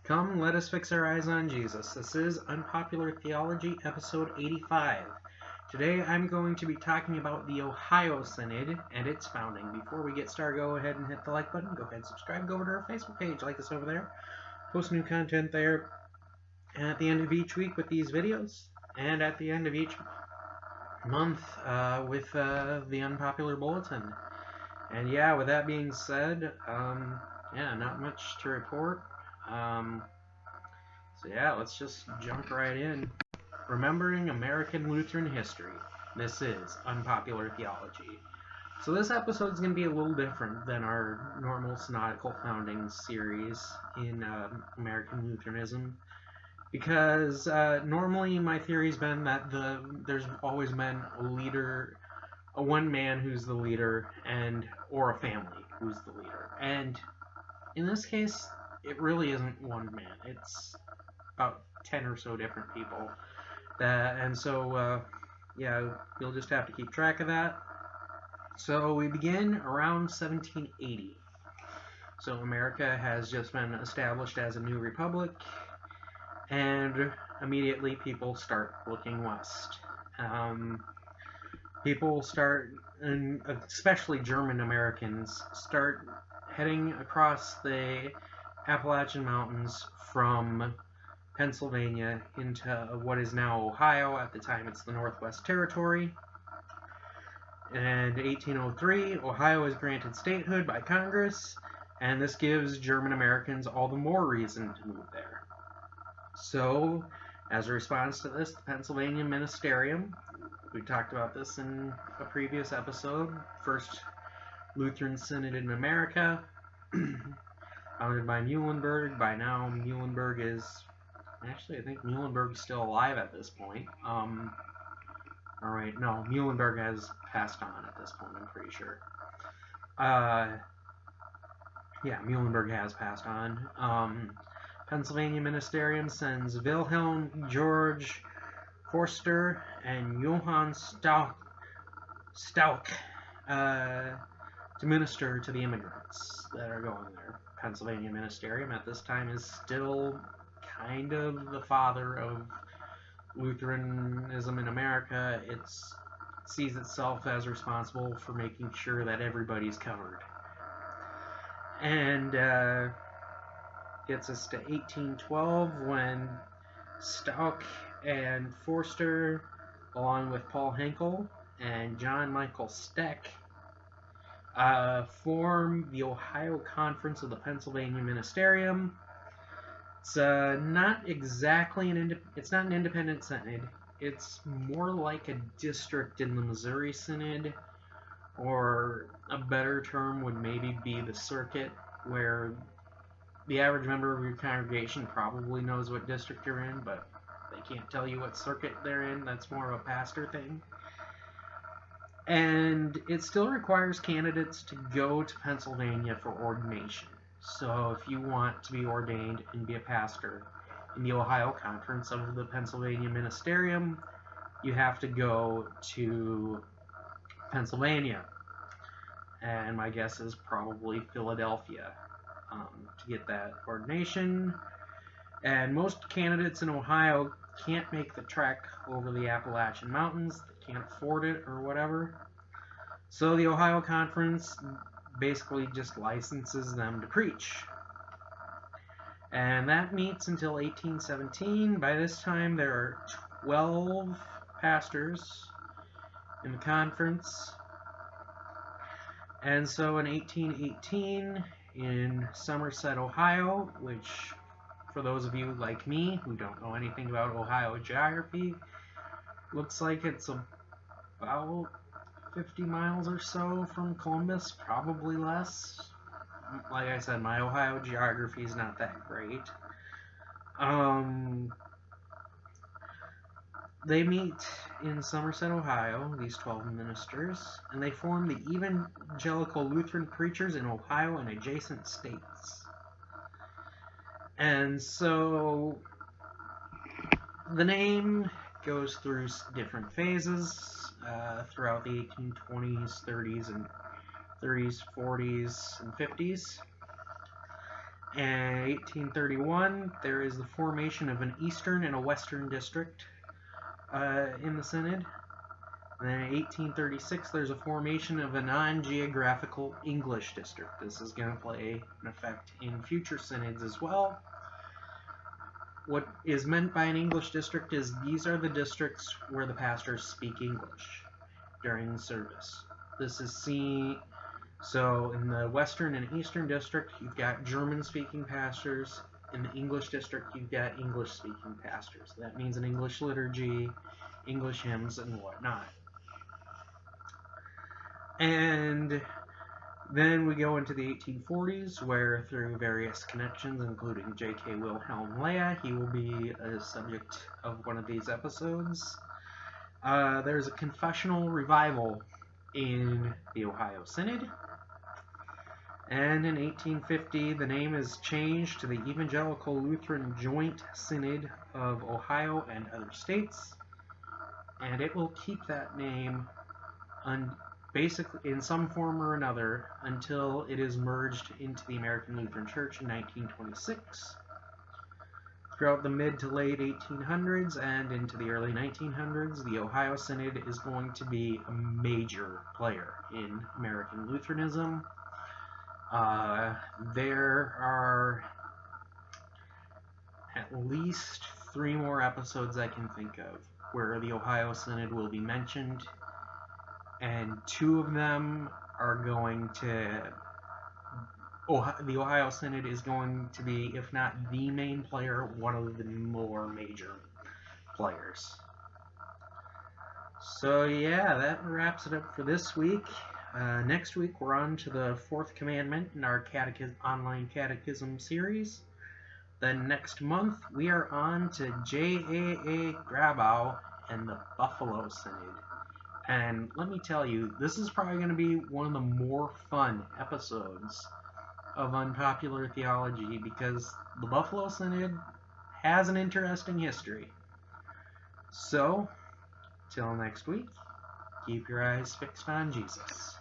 Come, let us fix our eyes on Jesus. This is Unpopular Theology, episode 85. Today I'm going to be talking about the Ohio Synod and its founding. Before we get started, go ahead and hit the like button. Go ahead and subscribe. Go over to our Facebook page. Like us over there. Post new content there at the end of each week with these videos. And at the end of each month with the Unpopular Bulletin. And yeah, with that being said, not much to report. So yeah, let's just jump right in. Remembering American Lutheran history. This is Unpopular Theology. So this episode is going to be a little different than our normal synodical founding series in American Lutheranism, because normally my theory's been that there's always been a leader, a one man who's the leader, or a family who's the leader. And in this case, it really isn't one man. It's about 10 or so different people. You'll just have to keep track of that. So we begin around 1780. So America has just been established as a new republic, and immediately people start looking west. People start, and especially German Americans, start heading across the Appalachian Mountains from Pennsylvania into what is now Ohio. At the time, it's the Northwest Territory. And in 1803, Ohio is granted statehood by Congress, and this gives German Americans all the more reason to move there. So, as a response to this, the Pennsylvania Ministerium, we talked about this in a previous episode, first Lutheran Synod in America, founded by Muhlenberg. By now, Muhlenberg is... Actually, I think Muhlenberg's still alive at this point. Muhlenberg has passed on at this point, I'm pretty sure. Muhlenberg has passed on. Pennsylvania Ministerium sends Wilhelm George Forster and Johann Stauch to minister to the immigrants that are going there. Pennsylvania Ministerium at this time is still kind of the father of Lutheranism in America. It sees itself as responsible for making sure that everybody's covered. And gets us to 1812 when Stauch and Forster, along with Paul Henkel and John Michael Steck, form the Ohio Conference of the Pennsylvania Ministerium. It's not exactly it's not an independent synod. It's more like a district in the Missouri Synod, or a better term would maybe be the circuit, where the average member of your congregation probably knows what district you're in, but they can't tell you what circuit they're in. That's more of a pastor thing. And it still requires candidates to go to Pennsylvania for ordination. So if you want to be ordained and be a pastor in the Ohio Conference of the Pennsylvania Ministerium, you have to go to Pennsylvania. And my guess is probably Philadelphia to get that ordination. And most candidates in Ohio can't make the trek over the Appalachian Mountains. They can't afford it or whatever. So the Ohio Conference basically just licenses them to preach. And that meets until 1817. By this time, there are 12 pastors in the conference. And so in 1818, in Somerset, Ohio, which, for those of you like me who don't know anything about Ohio geography, looks like it's about 50 miles or so from Columbus, probably less. Like I said, my Ohio geography is not that great. They meet in Somerset, Ohio, these 12 ministers, and they form the Evangelical Lutheran Preachers in Ohio and adjacent states. And so the name goes through different phases throughout the 1820s, 30s, 40s, and 50s. In 1831, there is the formation of an Eastern and a Western district in the Synod. And then in 1836, there's a formation of a non-geographical English district. This is going to play an effect in future synods as well. What is meant by an English district is these are the districts where the pastors speak English during the service. This is seen, so in the Western and Eastern district, you've got German-speaking pastors. In the English district, you've got English-speaking pastors. That means an English liturgy, English hymns, and whatnot. And then we go into the 1840s, where through various connections, including J.K. Wilhelm Leah, he will be a subject of one of these episodes. There's a confessional revival in the Ohio Synod. And in 1850, the name is changed to the Evangelical Lutheran Joint Synod of Ohio and other states. And it will keep that name basically in some form or another until it is merged into the American Lutheran Church in 1926. Throughout the mid to late 1800s and into the early 1900s, the Ohio Synod is going to be a major player in American Lutheranism. There are at least 3 more episodes I can think of where the Ohio Synod will be mentioned, and 2 of them are going to... the Ohio Synod is going to be, if not the main player, one of the more major players. So yeah, that wraps it up for this week. Next week we're on to the 4th commandment in our online catechism series. Then next month we are on to J.A.A. Grabau and the Buffalo Synod. And let me tell you, this is probably going to be one of the more fun episodes of Unpopular Theology, because the Buffalo Synod has an interesting history. So, till next week, keep your eyes fixed on Jesus.